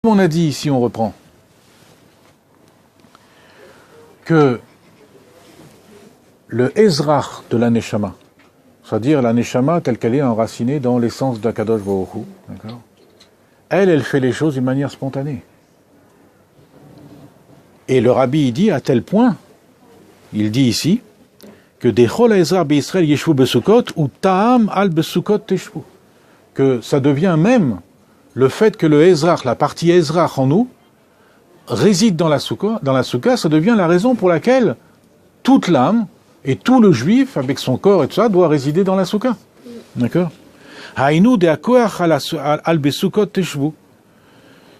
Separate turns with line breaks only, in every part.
On a dit ici, on reprend, que le Ezrach de la Neshama, c'est-à-dire la Neshama telle qu'elle est enracinée dans l'essence d'Akadosh Baruch Hu, d'accord, elle fait les choses d'une manière spontanée. Et le Rabbi il dit à tel point, il dit ici, que Dechol Ezra B'Israël Yeshvu Besukot ou Ta'am al Besukot Teshvu, que ça devient même le fait que le Ezrach, la partie Ezrach en nous, réside dans la soukha, ça devient la raison pour laquelle toute l'âme et tout le juif, avec son corps et tout ça, doit résider dans la soukha. D'accord? Haïnou de akoach al besukot teshvu.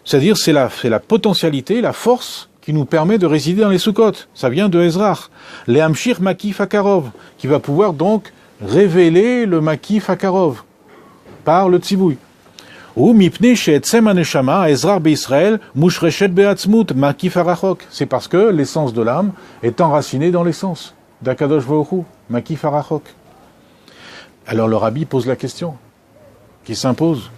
C'est-à-dire, c'est la potentialité, la force qui nous permet de résider dans les soukot. Ça vient de Ezrach. Le Hamshir Makif Akarov, qui va pouvoir donc révéler le Makif Akarov par le tzibouy. Ou mipne she'etzem haneshama Ezrach be'Israël mushreshet be'atzmut Makif Arachok. C'est parce que l'essence de l'âme est enracinée dans l'essence d'Akadosh Baruch Hu, Makif Arachok. Alors le Rabbi pose la question qui s'impose.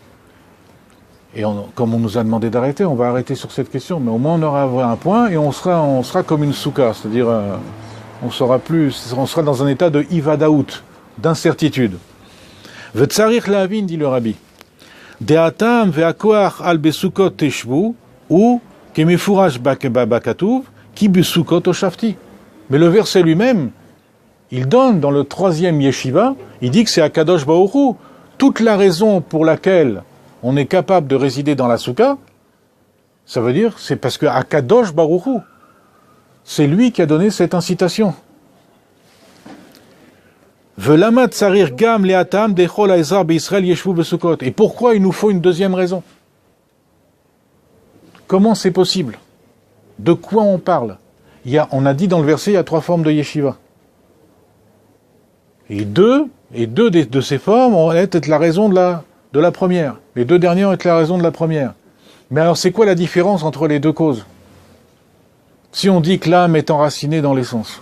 Et comme on nous a demandé d'arrêter, on va arrêter sur cette question. Mais au moins on aura un point et on sera comme une soukha, c'est-à-dire on sera dans un état de ivadaout, d'incertitude. V'tsarir la'avin, dit le Rabbi. De'atam ve'akoach al besukot teshvu ou kemefurash bakatuv ki besukot oshafti. Mais le verset lui-même, il donne dans le 3e yeshiva, il dit que c'est Akadosh Baruch Hu. Toute la raison pour laquelle on est capable de résider dans la soukha, ça veut dire, c'est parce que Akadosh Baruch Hu, c'est lui qui a donné cette incitation. V'lama tsarir gam le'atam dechol ha'ezrach be'Yisraël yeshvu besukot. Et pourquoi il nous faut une deuxième raison? Comment c'est possible? De quoi on parle? On a dit dans le verset, il y a 3 formes de yeshiva. Et deux de ces formes vont être la raison de la première. Les 2 dernières vont être la raison de la première. Mais alors, c'est quoi la différence entre les 2 causes? Si on dit que l'âme est enracinée dans l'essence,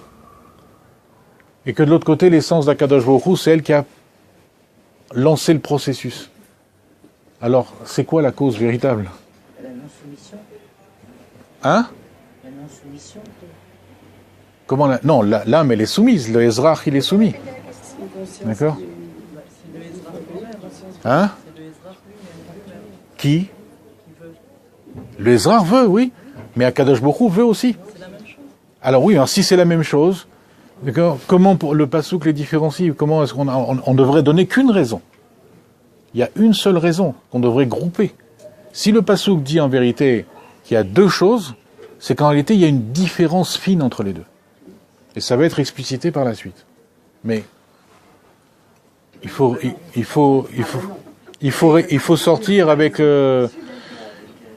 et que de l'autre côté, l'essence d'Akadosh Baruch Hu, c'est elle qui a lancé le processus. Alors, c'est quoi la cause véritable?
La non-soumission.
Hein?
La non-soumission.
Comment non, l'âme, elle est soumise. Le Ezrach, il est soumis. D'accord? Hein? Qui? Le Ezrach veut, oui. Mais Akadosh Baruch Hu veut aussi. Alors oui, si c'est la même chose, comment le pasouk les différencie? Comment est-ce qu'on devrait donner qu'une raison? Il y a une seule raison qu'on devrait grouper. Si le pasouk dit en vérité qu'il y a 2 choses, c'est qu'en réalité il y a une différence fine entre les 2. Et ça va être explicité par la suite. Mais il faut sortir avec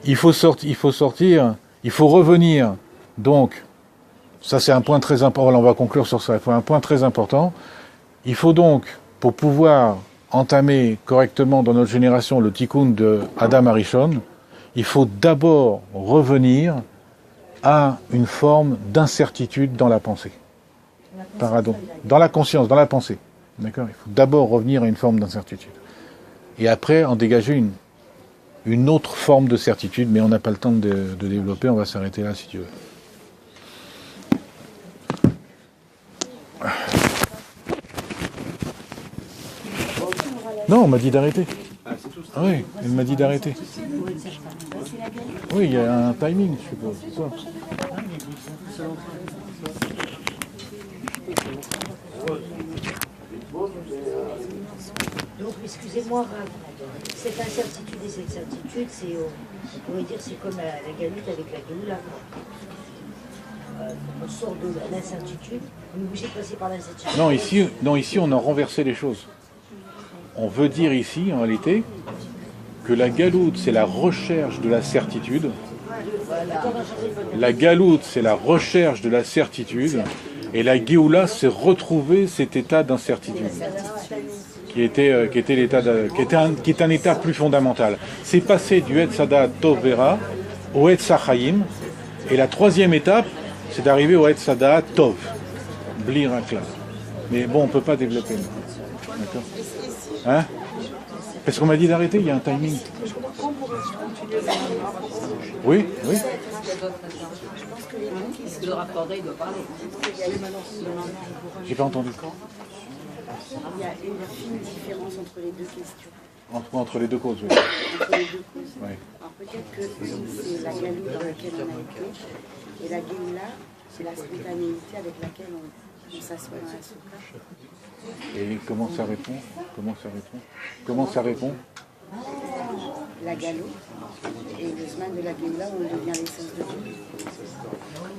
il faut revenir. Donc, ça c'est un point très important, on va conclure sur ça, il faut un point très important. Il faut donc, pour pouvoir entamer correctement dans notre génération le tikkun de Adam Arishon, il faut d'abord revenir à une forme d'incertitude dans la pensée. Pardon. Dans la conscience, dans la pensée. D'accord? Il faut d'abord revenir à une forme d'incertitude. Et après, en dégager une autre forme de certitude, mais on n'a pas le temps de développer, on va s'arrêter là si tu veux. Non, on m'a dit d'arrêter. Ah oui, elle m'a dit d'arrêter. Oui, il y a un timing, je suppose. C'est ça.
Donc, excusez-moi, cette incertitude et cette certitude, c'est, on pourrait dire, c'est comme la galoute avec la Géoula. On sort de l'incertitude, on est obligé de passer par l'incertitude.
Non, ici, on a renversé les choses. On veut dire ici, en réalité, que la galoute, c'est la recherche de la certitude. La galoute, c'est la recherche de la certitude. Et la Géoula, c'est retrouver cet état d'incertitude. Qui est un état plus fondamental. C'est passer du Etzada Tov Vera au Etzachayim. Et la 3e étape, c'est d'arriver au Etzada Tov. Bli Rakla. Mais bon, on ne peut pas développer. D'accord? Hein? Parce qu'on m'a dit d'arrêter, il y a un timing. Oui, oui.
Le rapporteur, il doit parler.
J'ai pas entendu.
Il y a une fine différence entre les deux questions.
Entre les deux causes, oui.
Entre les deux causes.
Oui.
Alors peut-être que c'est la galoute dans laquelle on a été, et la Géoula, c'est la spontanéité avec laquelle on s'assoit dans la souka.
Et comment ça répond? Comment ça répond?
La galoute et le Zman de la Géoula où on devient l'essence de Dieu.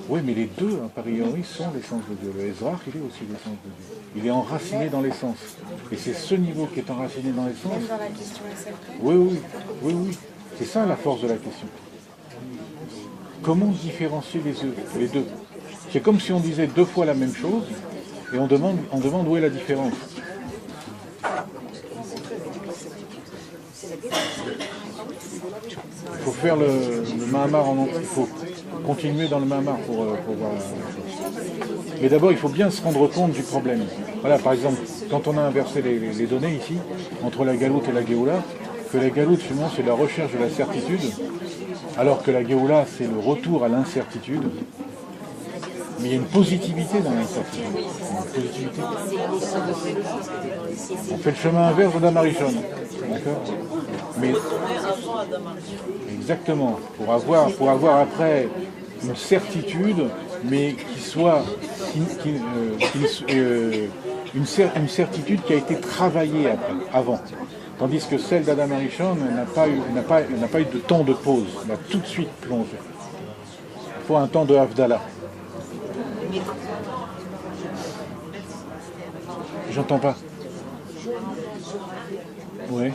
Oui, mais les deux, a priori, sont l'essence de Dieu. Le Ezrach, il est aussi l'essence de Dieu. Il est enraciné dans l'essence. Et c'est ce niveau qui est enraciné dans l'essence.
Même dans la question SLP.
Oui. C'est ça la force de la question. Comment différencier les deux? C'est comme si on disait deux fois la même chose et on demande où est la différence. Il faut faire le Mahamar en entier. Il faut continuer dans le Mahamar pour voir la chose. Mais d'abord, il faut bien se rendre compte du problème. Voilà, par exemple, quand on a inversé les données ici, entre la galoute et la Géoula, que la galoute, finalement, c'est la recherche de la certitude, alors que la Géoula, c'est le retour à l'incertitude. Mais il y a une positivité dans l'incertitude. Une positivité. On fait le chemin inverse d'Adam Arishon. D'accord? Mais exactement, pour avoir après une certitude, mais qui soit une certitude qui a été travaillée avant. Tandis que celle d'Adam Arishon n'a pas eu de temps de pause, elle a tout de suite plongé. Il faut un temps de Havdalah. J'entends pas. Oui.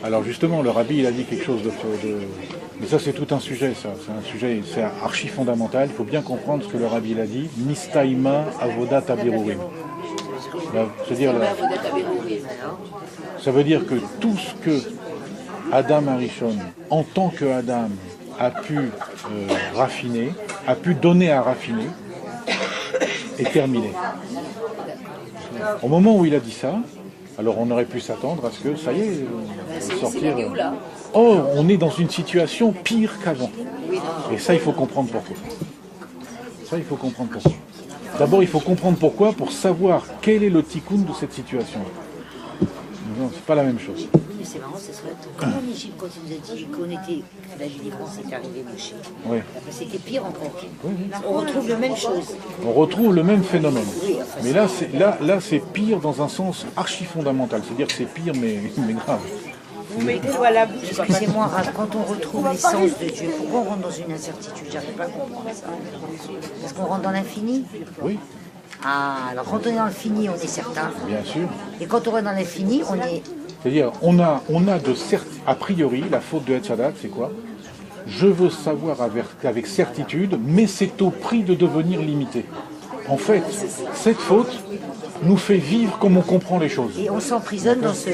Alors justement, le rabbi, il a dit quelque chose de... Mais ça, c'est tout un sujet, ça. C'est un sujet, c'est archi fondamental. Il faut bien comprendre ce que le rabbi il a dit. Nistaïma avodat abirurim. C'est-à-dire, ça veut dire que tout ce que Adam Arishon, en tant que Adam, a pu raffiner, a pu donner à raffiner, est terminé. Au moment où il a dit ça, alors on aurait pu s'attendre à ce que, ça y est, sortir... Oh, on est dans une situation pire qu'avant. Et ça, il faut comprendre pourquoi. D'abord, il faut comprendre pourquoi, pour savoir quel est le tikkun de cette situation. Non, c'est pas la même chose.
Mais c'est marrant, ce serait comme en Égypte quand il nous a dit qu'on était, la délivrance est arrivée Moshe.
Oui.
C'était pire encore.
Oui.
On retrouve la même chose.
On retrouve le même phénomène.
Oui, enfin,
Mais là, c'est pire dans un sens archi fondamental. C'est-à-dire que c'est pire, mais grave.
Vous mettez l'eau à la bouche.
Excusez-moi, Raph, quand on retrouve l'essence de Dieu, pourquoi on rentre dans une incertitude? J'arrive pas à comprendre ça. Parce qu'on rentre dans l'infini?
Oui,
Ah, alors quand on est dans l'infini, on est certain.
bien sûr.
Et quand on est dans l'infini, on est...
C'est-à-dire, on a a priori, la faute de Hatzadat, c'est quoi? Je veux savoir avec certitude, mais c'est au prix de devenir limité. En fait, cette faute nous fait vivre comme on comprend les choses.
Et on s'emprisonne dans ce...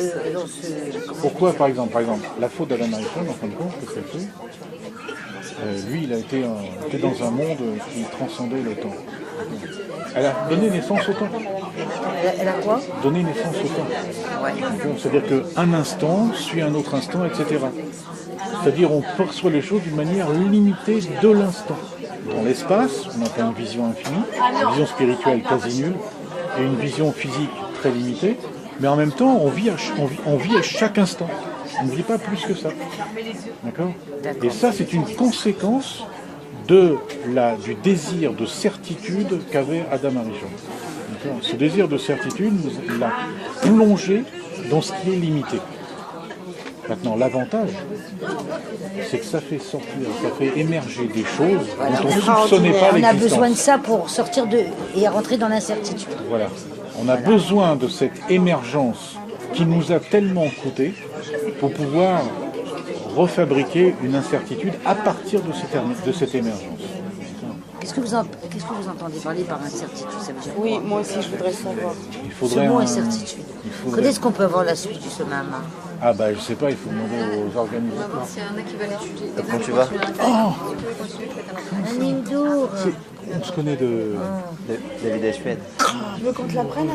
Pourquoi, par exemple, la faute d'Adam Arishon, en fin de compte, qu'est-ce qu'elle fait? Lui, il a été dans un monde qui transcendait le temps. Elle a donné naissance au temps.
Elle a quoi?
Donner naissance au temps.
Ouais.
C'est-à-dire qu'un instant suit un autre instant, etc. C'est-à-dire on perçoit les choses d'une manière limitée de l'instant. Dans l'espace, on n'a pas une vision infinie, une vision spirituelle quasi nulle, et une vision physique très limitée, mais en même temps, on vit à chaque instant. On ne vit pas plus que ça. D'accord? Et ça, c'est une conséquence du désir de certitude qu'avait Adam Arishon. D'accord? Ce désir de certitude l'a plongé dans ce qui est limité. Maintenant, l'avantage, c'est que ça fait sortir, ça fait émerger des choses dont on ne soupçonnait pas l'existence.
On a besoin de ça pour sortir et rentrer dans l'incertitude.
Voilà. On a besoin de cette émergence qui nous a tellement coûté pour pouvoir refabriquer une incertitude à partir de cette émergence.
Qu'est-ce que vous entendez parler par incertitude? Ça veut dire
Oui,
quoi?
moi aussi je voudrais savoir.
Il
Ce
faudrait
mot incertitude. Quand est-ce qu'on peut avoir la suite du Somama?
Ah bah je sais pas, il faut demander aux organisateurs.
S'il y en a qui veulent étudier.
Quand tu vas
Un Nimdour.
On se connaît de...
David à Suède.
Tu veux qu'on te la prenne?